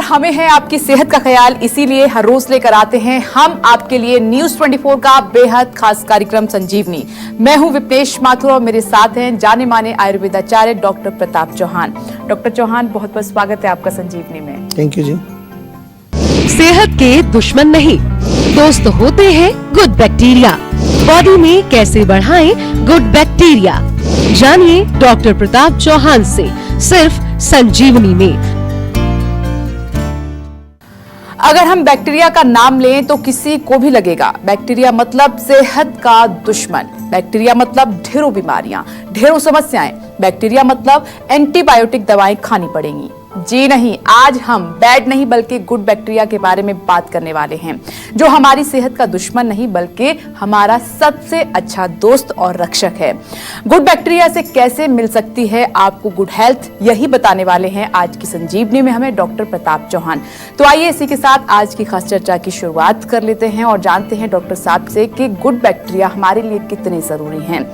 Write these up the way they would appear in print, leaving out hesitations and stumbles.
हमें है आपकी सेहत का ख्याल, इसीलिए हर रोज लेकर आते हैं हम आपके लिए न्यूज 24 का बेहद खास कार्यक्रम संजीवनी। मैं हूं विपनेश माथुर और मेरे साथ हैं जाने माने आयुर्वेदाचार्य डॉक्टर प्रताप चौहान। डॉक्टर चौहान, बहुत बहुत स्वागत है आपका संजीवनी में। थैंक यू जी। सेहत के दुश्मन नहीं, दोस्त होते हैं गुड बैक्टीरिया। बॉडी में कैसे बढ़ाएं गुड बैक्टीरिया, जानिए डॉक्टर प्रताप चौहान से सिर्फ संजीवनी में। अगर हम बैक्टीरिया का नाम लें तो किसी को भी लगेगा बैक्टीरिया मतलब सेहत का दुश्मन, बैक्टीरिया मतलब ढेरों बीमारियां, ढेरों समस्याएं, बैक्टीरिया मतलब एंटीबायोटिक दवाएं खानी पड़ेंगी। जी नहीं, आज हम बैड नहीं बल्कि गुड बैक्टीरिया के बारे में बात करने वाले हैं, जो हमारी सेहत का दुश्मन नहीं बल्कि हमारा सबसे अच्छा दोस्त और रक्षक है। गुड बैक्टीरिया से कैसे मिल सकती है आपको गुड हेल्थ, यही बताने वाले हैं आज की संजीवनी में हमें डॉक्टर प्रताप चौहान। तो आइए इसी के साथ आज की खास चर्चा की शुरुआत कर लेते हैं और जानते हैं डॉक्टर साहब से कि गुड बैक्टीरिया हमारे लिए कितने जरूरी हैं।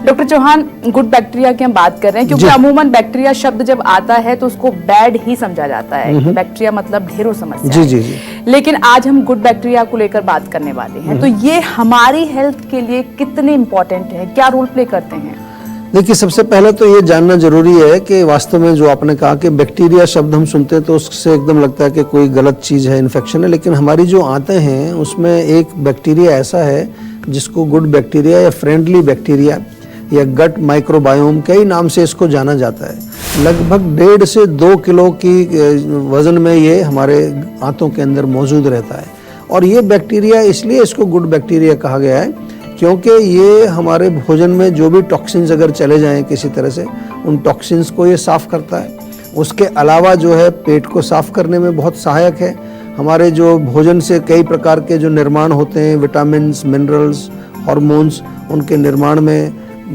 डॉक्टर चौहान, गुड बैक्टीरिया की हम बात कर रहे हैं क्योंकि अमूमन बैक्टीरिया शब्द जब आता है तो उसको बैड ही समझा जाता है कि बैक्टीरिया मतलब ढेरों समस्या जी। लेकिन आज हम गुड बैक्टीरिया को लेकर बात करने वाले हैं, तो ये हमारी हेल्थ के लिए कितने इंपॉर्टेंट है, क्या रोल प्ले करते हैं? देखिए, सबसे पहले तो ये जानना जरूरी है कि वास्तव में जो आपने कहा कि बैक्टीरिया शब्द हम सुनते हैं तो उससे एकदम लगता है कि कोई गलत चीज है, इन्फेक्शन है, लेकिन हमारी जो आंतें हैं उसमें एक बैक्टीरिया ऐसा है जिसको गुड बैक्टीरिया या फ्रेंडली बैक्टीरिया या गट माइक्रोबायोम, कई नाम से इसको जाना जाता है। लगभग 1.5 से 2 किलो की वजन में ये हमारे आंतों के अंदर मौजूद रहता है। और ये बैक्टीरिया, इसलिए इसको गुड बैक्टीरिया कहा गया है क्योंकि ये हमारे भोजन में जो भी टॉक्सिन्स अगर चले जाएं किसी तरह से, उन टॉक्सिन्स को ये साफ करता है। उसके अलावा जो है पेट को साफ करने में बहुत सहायक है। हमारे जो भोजन से कई प्रकार के जो निर्माण होते हैं, विटामिन्स, मिनरल्स, हार्मोन्स, उनके निर्माण में,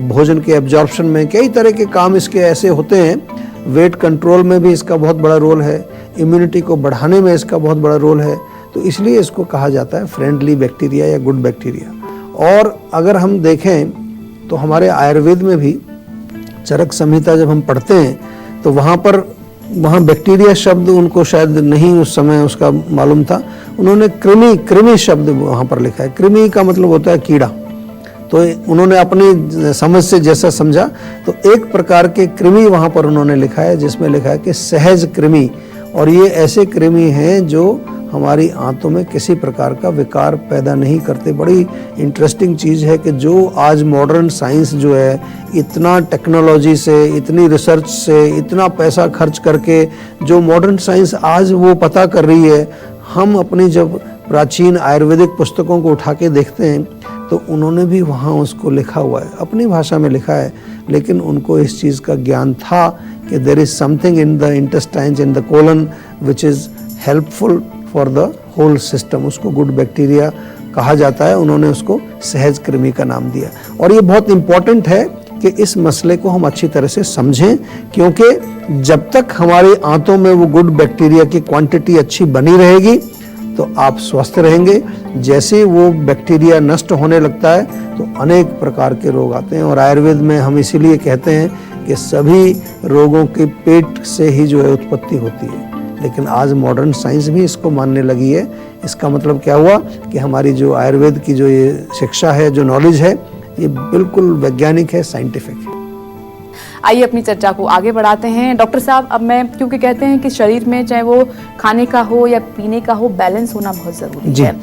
भोजन के एब्जॉर्प्शन में, कई तरह के काम इसके ऐसे होते हैं। वेट कंट्रोल में भी इसका बहुत बड़ा रोल है, इम्यूनिटी को बढ़ाने में इसका बहुत बड़ा रोल है। तो इसलिए इसको कहा जाता है फ्रेंडली बैक्टीरिया या गुड बैक्टीरिया। और अगर हम देखें तो हमारे आयुर्वेद में भी चरक संहिता जब हम पढ़ते हैं तो वहाँ बैक्टीरिया शब्द उनको शायद नहीं उस समय उसका मालूम था, उन्होंने कृमि शब्द वहाँ पर लिखा है। कृमि का मतलब होता है कीड़ा, तो उन्होंने अपनी समझ से जैसा समझा तो एक प्रकार के कृमि वहाँ पर उन्होंने लिखा है जिसमें लिखा है कि सहज कृमि। और ये ऐसे कृमि हैं जो हमारी आंतों में किसी प्रकार का विकार पैदा नहीं करते। बड़ी इंटरेस्टिंग चीज़ है कि जो आज मॉडर्न साइंस जो है, इतना टेक्नोलॉजी से, इतनी रिसर्च से, इतना पैसा खर्च करके जो मॉडर्न साइंस आज वो पता कर रही है, हम अपनी जब प्राचीन आयुर्वेदिक पुस्तकों को उठा के देखते हैं तो उन्होंने भी वहाँ उसको लिखा हुआ है, अपनी भाषा में लिखा है, लेकिन उनको इस चीज़ का ज्ञान था कि there is something in the intestines, in the colon, which is helpful for the whole system. उसको गुड बैक्टीरिया कहा जाता है। उन्होंने उसको सहज कृमि का नाम दिया। और ये बहुत इम्पॉर्टेंट है कि इस मसले को हम अच्छी तरह से समझें, क्योंकि जब तक हमारी आंतों में वो गुड बैक्टीरिया की क्वांटिटी अच्छी बनी रहेगी तो आप स्वस्थ रहेंगे। जैसे वो बैक्टीरिया नष्ट होने लगता है तो अनेक प्रकार के रोग आते हैं। और आयुर्वेद में हम इसीलिए कहते हैं कि सभी रोगों के पेट से ही जो है उत्पत्ति होती है। लेकिन आज मॉडर्न साइंस भी इसको मानने लगी है। इसका मतलब क्या हुआ कि हमारी जो आयुर्वेद की जो ये शिक्षा है, जो नॉलेज है, ये बिल्कुल वैज्ञानिक है, साइंटिफिक है। आइए अपनी चर्चा को आगे बढ़ाते हैं। डॉक्टर साहब, अब मैं क्योंकि कहते हैं कि शरीर में चाहे वो खाने का हो या पीने का हो, बैलेंस होना बहुत जरूरी है।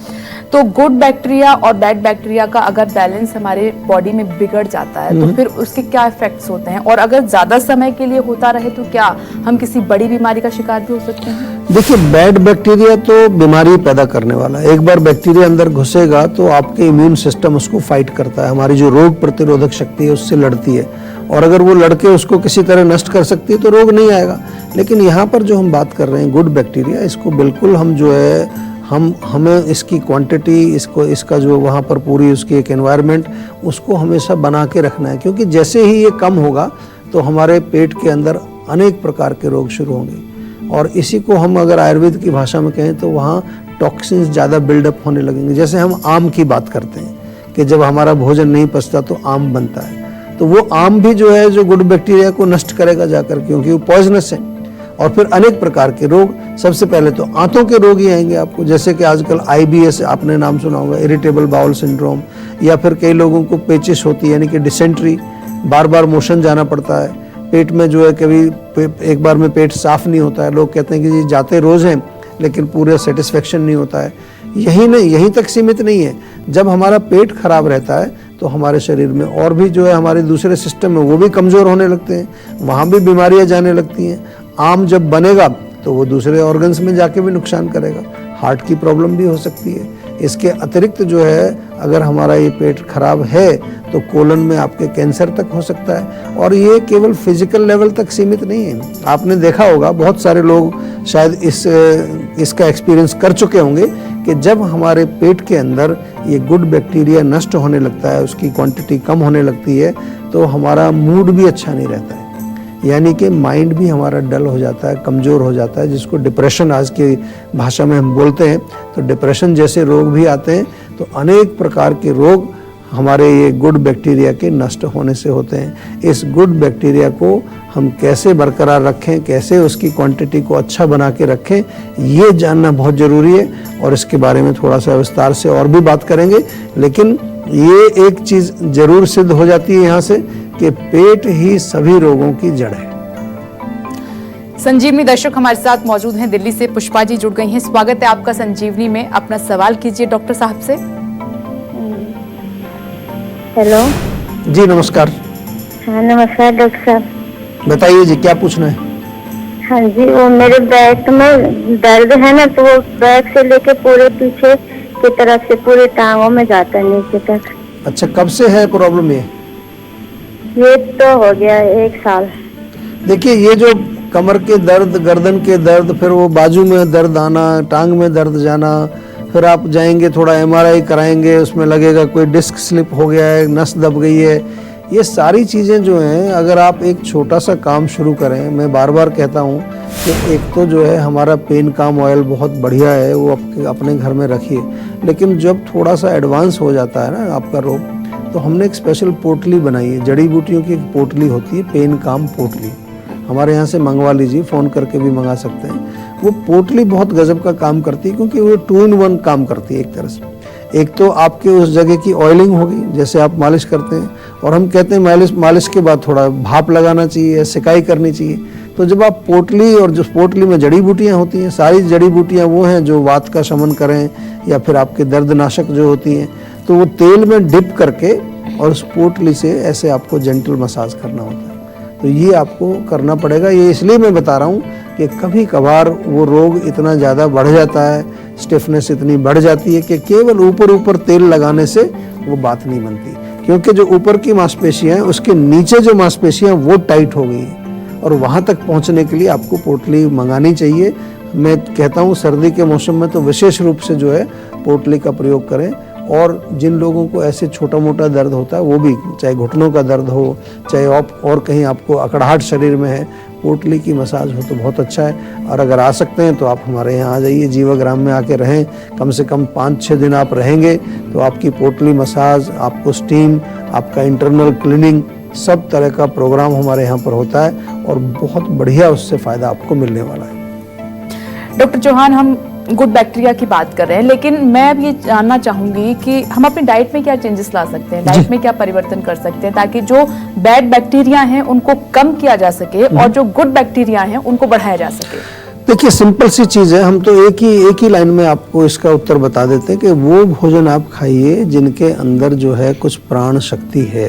तो गुड बैक्टीरिया और बैड बैक्टीरिया का अगर बैलेंस हमारे बॉडी में बिगड़ जाता है तो फिर उसके क्या इफेक्ट्स होते हैं, और अगर ज्यादा समय के लिए होता रहे तो क्या हम किसी बड़ी बीमारी का शिकार भी हो सकते हैं? देखिए, बैड बैक्टीरिया तो बीमारी पैदा करने वाला है। एक बार बैक्टीरिया अंदर घुसेगा तो आपके इम्यून सिस्टम उसको फाइट करता है, हमारी जो रोग प्रतिरोधक शक्ति है उससे लड़ती है, और अगर वो लड़के उसको किसी तरह नष्ट कर सकती है तो रोग नहीं आएगा। लेकिन यहाँ पर जो हम बात कर रहे हैं गुड बैक्टीरिया, इसको बिल्कुल हम जो है हमें इसकी क्वांटिटी, इसका जो वहाँ पर पूरी उसकी एक एनवायरनमेंट, उसको हमेशा बना के रखना है, क्योंकि जैसे ही ये कम होगा तो हमारे पेट के अंदर अनेक प्रकार के रोग शुरू होंगे। और इसी को हम अगर आयुर्वेद की भाषा में कहें तो वहाँ टॉक्सिन्स ज़्यादा बिल्डअप होने लगेंगे। जैसे हम आम की बात करते हैं कि जब हमारा भोजन नहीं पचता तो आम बनता है, तो वो आम भी जो है जो गुड बैक्टीरिया को नष्ट करेगा जाकर, क्योंकि वो पॉइजनस है। और फिर अनेक प्रकार के रोग, सबसे पहले तो आंतों के रोग ही आएंगे आपको, जैसे कि आजकल IBS आपने नाम सुना होगा, इरिटेबल बाउल सिंड्रोम, या फिर कई लोगों को पेचिश होती है यानी कि डिसेंट्री, बार बार मोशन जाना पड़ता है, पेट में जो है कभी एक बार में पेट साफ नहीं होता है, लोग कहते हैं कि जी जाते रोज हैं लेकिन पूरा सेटिस्फेक्शन नहीं होता है। यही नहीं, यहीं तक सीमित नहीं है, जब हमारा पेट खराब रहता है तो हमारे शरीर में और भी जो है हमारे दूसरे सिस्टम में वो भी कमज़ोर होने लगते हैं, वहाँ भी बीमारियाँ जाने लगती हैं। आम जब बनेगा तो वो दूसरे ऑर्गन्स में जाके भी नुकसान करेगा, हार्ट की प्रॉब्लम भी हो सकती है। इसके अतिरिक्त जो है अगर हमारा ये पेट खराब है तो कोलन में आपके कैंसर तक हो सकता है, और ये केवल फिजिकल लेवल तक सीमित नहीं है। आपने देखा होगा बहुत सारे लोग शायद इसका एक्सपीरियंस कर चुके होंगे कि जब हमारे पेट के अंदर ये गुड बैक्टीरिया नष्ट होने लगता है, उसकी क्वांटिटी कम होने लगती है, तो हमारा मूड भी अच्छा नहीं रहता है, यानी कि माइंड भी हमारा डल हो जाता है, कमज़ोर हो जाता है, जिसको डिप्रेशन आज की भाषा में हम बोलते हैं। तो डिप्रेशन जैसे रोग भी आते हैं, तो अनेक प्रकार के रोग हमारे ये गुड बैक्टीरिया के नष्ट होने से होते हैं। इस गुड बैक्टीरिया को हम कैसे बरकरार रखें, कैसे उसकी क्वांटिटी को अच्छा बना के रखें, ये जानना बहुत ज़रूरी है, और इसके बारे में थोड़ा सा विस्तार से और भी बात करेंगे। लेकिन ये एक चीज़ ज़रूर सिद्ध हो जाती है यहाँ से कि पेट ही सभी रोगों की जड़ है। संजीवनी दर्शक हमारे साथ मौजूद हैं, दिल्ली से पुष्पा जी जुड़ गई हैं। स्वागत है आपका संजीवनी में, अपना सवाल कीजिए डॉक्टर साहब से। हेलो जी नमस्कार। हाँ नमस्कार डॉक्टर साहब। बताइए जी क्या पूछना है। हाँ जी, वो मेरे बैक में दर्द है ना, तो वो बैक से लेके पूरे पीछे की तरफ से पूरे टांगों में जाता है नीचे तक। अच्छा, कब से है प्रॉब्लम ये तो हो गया 1 साल। देखिए, ये जो कमर के दर्द, गर्दन के दर्द, फिर वो बाजू में दर्द आना, टांग में दर्द जाना, फिर आप जाएंगे थोड़ा MRI कराएंगे, उसमें लगेगा कोई डिस्क स्लिप हो गया है, नस दब गई है, ये सारी चीज़ें जो हैं, अगर आप एक छोटा सा काम शुरू करें, मैं बार बार कहता हूँ कि एक तो जो है हमारा पेन काम ऑयल बहुत बढ़िया है, वो अपने घर में रखिए, लेकिन जब थोड़ा सा एडवांस हो जाता है ना आपका रोग, तो हमने एक स्पेशल पोटली बनाई है, जड़ी बूटियों की एक पोटली होती है, पेन काम पोटली, हमारे यहाँ से मंगवा लीजिए, फ़ोन करके भी मंगा सकते हैं। वो पोटली बहुत गजब का काम करती है, क्योंकि वो 2 in 1 काम करती है एक तरह से। एक तो आपके उस जगह की ऑयलिंग होगी, जैसे आप मालिश करते हैं, और हम कहते हैं मालिश के बाद थोड़ा भाप लगाना चाहिए, सिकाई करनी चाहिए। तो जब आप पोटली, और जो पोटली में जड़ी बूटियाँ होती हैं, सारी जड़ी बूटियाँ वो हैं जो वात का शमन करें, या फिर आपके दर्दनाशक जो होती हैं, तो वो तेल में डिप करके और उस पोटली से ऐसे आपको जेंटल मसाज करना होता है। तो ये आपको करना पड़ेगा। ये इसलिए मैं बता रहा हूँ कि कभी कभार वो रोग इतना ज़्यादा बढ़ जाता है, स्टिफनेस इतनी बढ़ जाती है कि केवल ऊपर तेल लगाने से वो बात नहीं बनती, क्योंकि जो ऊपर की मांसपेशियाँ हैं उसके नीचे जो मांसपेशियाँ वो टाइट हो गई हैं, और वहाँ तक पहुँचने के लिए आपको पोटली मंगानी चाहिए। मैं कहता हूँ सर्दी के मौसम में तो विशेष रूप से जो है पोटली का प्रयोग करें, और जिन लोगों को ऐसे छोटा मोटा दर्द होता है, वो भी, चाहे घुटनों का दर्द हो, चाहे और कहीं आपको अकड़ाहट शरीर में है, पोटली की मसाज हो तो बहुत अच्छा है। और अगर आ सकते हैं तो आप हमारे यहाँ आ जाइए, जीवाग्राम में आके रहें, कम से कम 5-6 दिन आप रहेंगे तो आपकी पोटली मसाज, आपको स्टीम, आपका इंटरनल क्लीनिंग, सब तरह का प्रोग्राम हमारे यहाँ पर होता है, और बहुत बढ़िया उससे फ़ायदा आपको मिलने वाला है। डॉक्टर चौहान, हम गुड बैक्टीरिया की बात कर रहे हैं, लेकिन मैं अब ये जानना चाहूंगी कि हम अपनी डाइट में क्या चेंजेस ला सकते हैं, डाइट में क्या परिवर्तन कर सकते हैं, ताकि जो बैड बैक्टीरिया हैं उनको कम किया जा सके और जो गुड बैक्टीरिया हैं उनको बढ़ाया जा सके। देखिए, सिंपल सी चीज़ है, हम तो एक ही लाइन में आपको इसका उत्तर बता देते हैं कि वो भोजन आप खाइए जिनके अंदर जो है कुछ प्राण शक्ति है,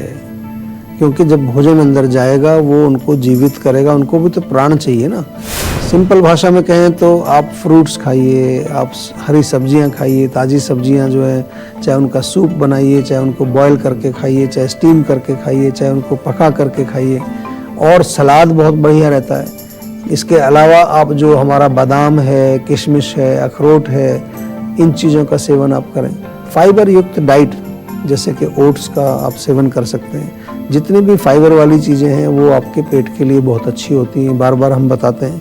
क्योंकि जब भोजन अंदर जाएगा वो उनको जीवित करेगा, उनको भी तो प्राण चाहिए ना। सिंपल भाषा में कहें तो आप फ्रूट्स खाइए, आप हरी सब्जियां खाइए, ताज़ी सब्जियां जो है, चाहे उनका सूप बनाइए, चाहे उनको बॉयल करके खाइए, चाहे स्टीम करके खाइए, चाहे उनको पका करके खाइए, और सलाद बहुत बढ़िया रहता है। इसके अलावा आप जो हमारा बादाम है, किशमिश है, अखरोट है, इन चीज़ों का सेवन आप करें। फाइबर युक्त डाइट जैसे कि ओट्स का आप सेवन कर सकते हैं। जितनी भी फाइबर वाली चीज़ें हैं वो आपके पेट के लिए बहुत अच्छी होती हैं, बार बार हम बताते हैं।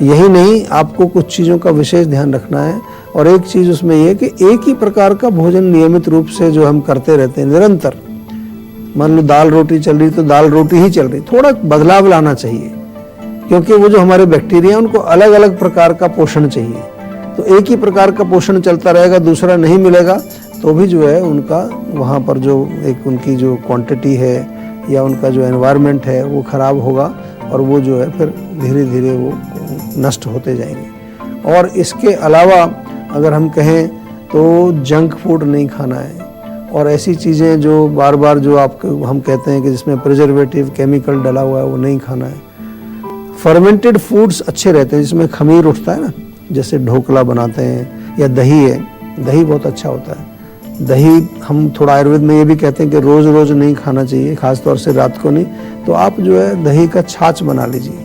यही नहीं, आपको कुछ चीज़ों का विशेष ध्यान रखना है, और एक चीज़ उसमें यह कि एक ही प्रकार का भोजन नियमित रूप से जो हम करते रहते हैं निरंतर, मान लो दाल रोटी चल रही तो दाल रोटी ही चल रही, थोड़ा बदलाव लाना चाहिए। क्योंकि वो जो हमारे बैक्टीरिया हैं उनको अलग अलग प्रकार का पोषण चाहिए। तो एक ही प्रकार का पोषण चलता रहेगा, दूसरा नहीं मिलेगा तो भी जो है उनका वहाँ पर जो एक उनकी जो क्वांटिटी है या उनका जो एनवायरनमेंट है वो ख़राब होगा और वो जो है फिर धीरे धीरे वो नष्ट होते जाएंगे। और इसके अलावा अगर हम कहें तो जंक फूड नहीं खाना है और ऐसी चीज़ें जो बार बार जो आपको हम कहते हैं कि जिसमें प्रिजर्वेटिव केमिकल डला हुआ है वो नहीं खाना है। फर्मेंटेड फूड्स अच्छे रहते हैं जिसमें खमीर उठता है ना, जैसे ढोकला बनाते हैं या दही है, दही बहुत अच्छा होता है। दही हम थोड़ा आयुर्वेद में ये भी कहते हैं कि रोज़ रोज़ नहीं खाना चाहिए, खासतौर से रात को नहीं। तो आप जो है दही का छाछ बना लीजिए,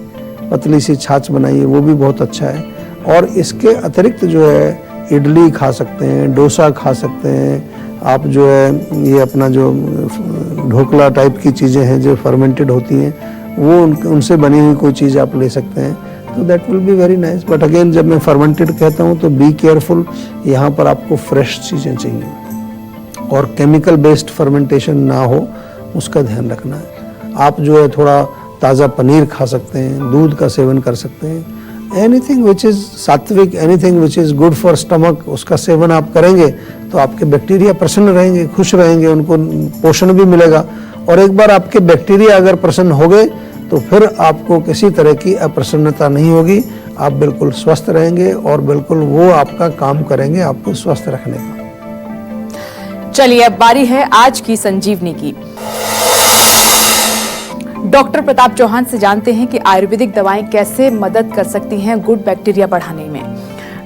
पतली सी छाछ बनाइए, वो भी बहुत अच्छा है। और इसके अतिरिक्त जो है इडली खा सकते हैं, डोसा खा सकते हैं आप, जो है ये अपना जो ढोकला टाइप की चीज़ें हैं जो फर्मेंटेड होती हैं वो उनसे बनी हुई कोई चीज़ आप ले सकते हैं, तो that will be very nice. But again जब मैं फर्मेंटेड कहता हूँ तो बी केयरफुल, यहाँ पर आपको फ्रेश चीज़ें चाहिए और केमिकल बेस्ड फर्मेंटेशन ना हो, उसका ध्यान रखना है। आप जो है थोड़ा ताज़ा पनीर खा सकते हैं, दूध का सेवन कर सकते हैं। एनीथिंग विच इज़ सात्विक, anything which is good for stomach, उसका सेवन आप करेंगे तो आपके बैक्टीरिया प्रसन्न रहेंगे, खुश रहेंगे, उनको पोषण भी मिलेगा। और एक बार आपके बैक्टीरिया अगर प्रसन्न हो गए तो फिर आपको किसी तरह की अप्रसन्नता नहीं होगी, आप बिल्कुल स्वस्थ रहेंगे और बिल्कुल वो आपका काम करेंगे आपको स्वस्थ रखने का। चलिए अब बारी है आज की संजीवनी की। डॉक्टर प्रताप चौहान से जानते हैं कि आयुर्वेदिक दवाएं कैसे मदद कर सकती हैं गुड बैक्टीरिया बढ़ाने में।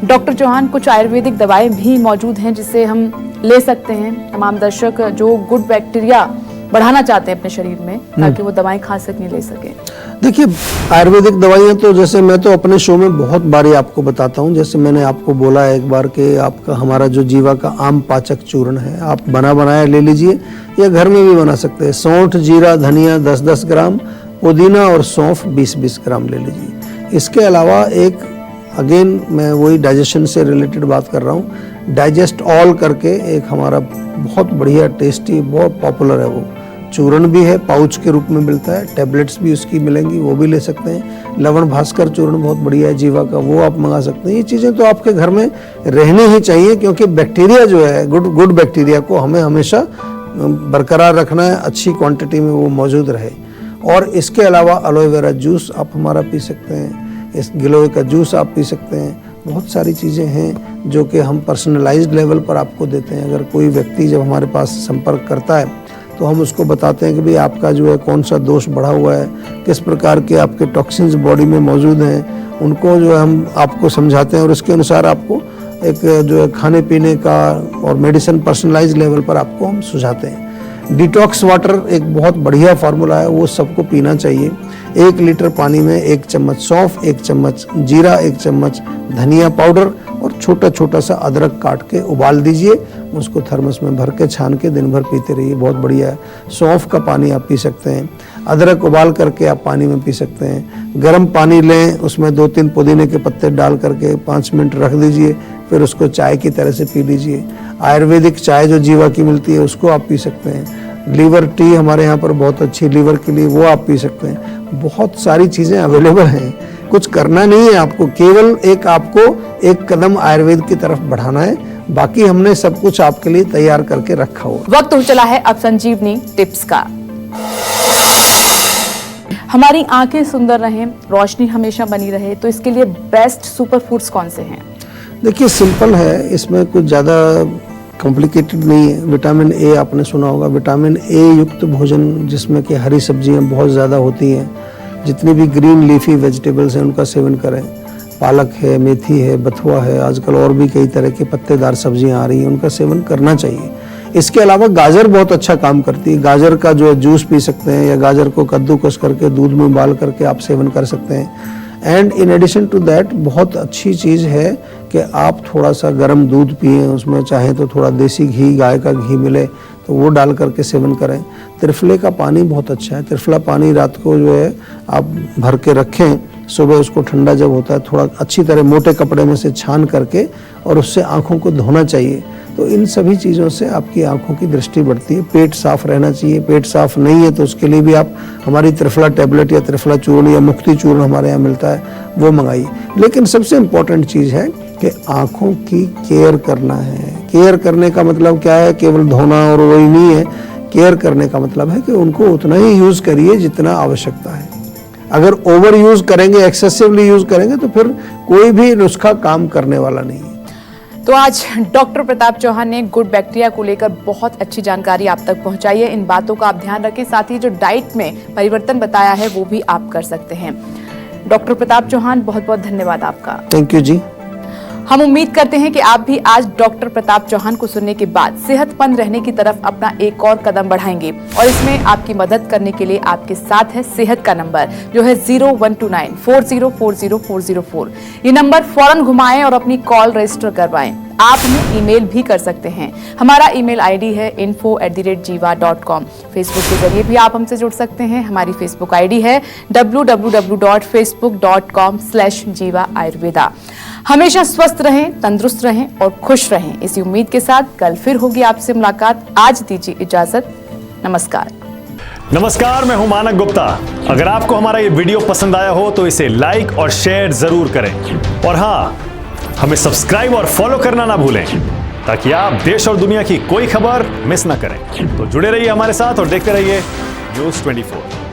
डॉक्टर चौहान, कुछ आयुर्वेदिक दवाएं भी मौजूद हैं जिसे हम ले सकते हैं, तमाम दर्शक जो गुड बैक्टीरिया बढ़ाना चाहते हैं अपने शरीर में ताकि वो दवाएं खा सकें, ले सकें। देखिए आयुर्वेदिक दवाइयाँ तो जैसे मैं तो अपने शो में बहुत बारी आपको बताता हूँ, जैसे मैंने आपको बोला एक बार कि आपका हमारा जो जीवा का आम पाचक चूर्ण है आप बना बनाया ले लीजिए या घर में भी बना सकते हैं। सौंठ, जीरा, धनिया 10-10 ग्राम, पुदीना और सौंफ 20-20 ग्राम ले लीजिए। इसके अलावा एक अगेन मैं वही डाइजेशन से रिलेटेड बात कर रहा हूँ, डाइजेस्ट ऑल करके एक हमारा बहुत बढ़िया टेस्टी बहुत पॉपुलर है, वो चूर्ण भी है, पाउच के रूप में मिलता है, टैबलेट्स भी उसकी मिलेंगी, वो भी ले सकते हैं। लवण भास्कर चूर्ण बहुत बढ़िया है जीवा का, वो आप मंगा सकते हैं। ये चीज़ें तो आपके घर में रहनी ही चाहिए क्योंकि बैक्टीरिया जो है गुड बैक्टीरिया को हमें हमेशा बरकरार रखना है, अच्छी क्वांटिटी में वो मौजूद रहे। और इसके अलावा एलोवेरा जूस आप हमारा पी सकते हैं, इस गिलोय का जूस आप पी सकते हैं। बहुत सारी चीज़ें हैं जो कि हम पर्सनलाइज्ड लेवल पर आपको देते हैं। अगर कोई व्यक्ति जब हमारे पास संपर्क करता है तो हम उसको बताते हैं कि भाई आपका जो है कौन सा दोष बढ़ा हुआ है, किस प्रकार के आपके टॉक्सिन्स बॉडी में मौजूद हैं, उनको जो है हम आपको समझाते हैं और उसके अनुसार आपको एक जो है खाने पीने का और मेडिसिन पर्सनलाइज्ड लेवल पर आपको हम सुझाते हैं। डिटॉक्स वाटर एक बहुत बढ़िया फार्मूला है, वो सबको पीना चाहिए। 1 लीटर पानी में 1 चम्मच सौंफ, 1 चम्मच जीरा, 1 चम्मच धनिया पाउडर और छोटा छोटा सा अदरक काट के उबाल दीजिए, उसको थर्मस में भर के छान के दिन भर पीते रहिए, बहुत बढ़िया है। सौंफ का पानी आप पी सकते हैं, अदरक उबाल करके आप पानी में पी सकते हैं। गर्म पानी लें, उसमें 2-3 पुदीने के पत्ते डाल करके 5 मिनट रख दीजिए, फिर उसको चाय की तरह से पी लीजिए। आयुर्वेदिक चाय जो जीवा की मिलती है उसको आप पी सकते हैं। लीवर टी हमारे यहाँ पर बहुत अच्छी लीवर के लिए, वो आप पी सकते हैं। बहुत सारी चीज़ें अवेलेबल हैं, कुछ करना नहीं है आपको, केवल आपको एक कदम आयुर्वेद की तरफ बढ़ाना है, बाकी हमने सब कुछ आपके लिए तैयार करके रखा हुआ। वक्त हो चला है अब संजीवनी टिप्स का। हमारी आंखें सुंदर रहें, रोशनी हमेशा बनी रहे, तो इसके लिए बेस्ट सुपर फूड्स कौन से हैं? देखिए सिंपल है, इसमें कुछ ज़्यादा कॉम्प्लिकेटेड नहीं है। विटामिन ए आपने सुना होगा, विटामिन ए युक्त भोजन जिसमें कि हरी सब्जियां बहुत ज़्यादा होती हैं, जितनी भी ग्रीन लीफी वेजिटेबल्स हैं उनका सेवन करें। पालक है, मेथी है, बथुआ है, आजकल और भी कई तरह की पत्तेदार सब्जियां आ रही हैं, उनका सेवन करना चाहिए। इसके अलावा गाजर बहुत अच्छा काम करती है, गाजर का जो है जूस पी सकते हैं या गाजर को कद्दूकस करके दूध में उबाल करके आप सेवन कर सकते हैं। And in addition to that बहुत अच्छी चीज़ है कि आप थोड़ा सा गर्म दूध पिएं, उसमें चाहें तो थोड़ा देसी घी, गाय का घी मिले तो वो डाल करके सेवन करें। त्रिफले का पानी बहुत अच्छा है, त्रिफला पानी रात को जो है आप भर के रखें, सुबह उसको ठंडा जब होता है थोड़ा अच्छी तरह मोटे कपड़े में से छान करके और उससे आँखों को धोना चाहिए, तो इन सभी चीज़ों से आपकी आंखों की दृष्टि बढ़ती है। पेट साफ रहना चाहिए, पेट साफ नहीं है तो उसके लिए भी आप हमारी त्रिफला टैबलेट या त्रिफला चूर्ण या मुक्ति चूर्ण हमारे यहाँ मिलता है, वो मंगाइए। लेकिन सबसे इम्पोर्टेंट चीज़ है कि आँखों की केयर करना है। केयर करने का मतलब क्या है? केवल धोना और वही नहीं है। केयर करने का मतलब है कि उनको उतना ही यूज़ करिए जितना आवश्यकता है। अगर ओवर यूज़ करेंगे, एक्सेसिवली यूज़ करेंगे तो फिर कोई भी नुस्खा काम करने वाला नहीं है। तो आज डॉक्टर प्रताप चौहान ने गुड बैक्टीरिया को लेकर बहुत अच्छी जानकारी आप तक पहुंचाई है। इन बातों का आप ध्यान रखें, साथ ही जो डाइट में परिवर्तन बताया है वो भी आप कर सकते हैं। डॉक्टर प्रताप चौहान, बहुत बहुत धन्यवाद आपका। थैंक यू जी। हम उम्मीद करते हैं कि आप भी आज डॉक्टर प्रताप चौहान को सुनने के बाद सेहतमंद रहने की तरफ अपना एक और कदम बढ़ाएंगे। और इसमें आपकी मदद करने के लिए आपके साथ है सेहत का नंबर, जो है 0129404004। ये नंबर फौरन घुमाएं और अपनी कॉल रजिस्टर करवाएं। आप हमें ईमेल भी कर सकते हैं। हमारा ईमेल आईडी है info@jiva.com। फेसबुक के जरिए भी आप हमसे जुड़ सकते हैं। हमारी फेसबुक आईडी है www.facebook.com/jiva ayurveda। हमेशा स्वस्थ रहें, तंदुरुस्त रहें और खुश रहें, इसी उम्मीद के साथ कल फिर होगी आपसे मुलाकात। आज दीजिए इजाजत, नमस्कार। नमस्कार, मैं हूं मानक गुप्ता। अगर आपको हमारा ये वीडियो पसंद आया हो तो इसे लाइक और शेयर जरूर करें। और हाँ, हमें सब्सक्राइब और फॉलो करना ना भूलें, ताकि आप देश और दुनिया की कोई खबर मिस ना करें। तो जुड़े रहिए हमारे साथ और देखते रहिए न्यूज़ 24।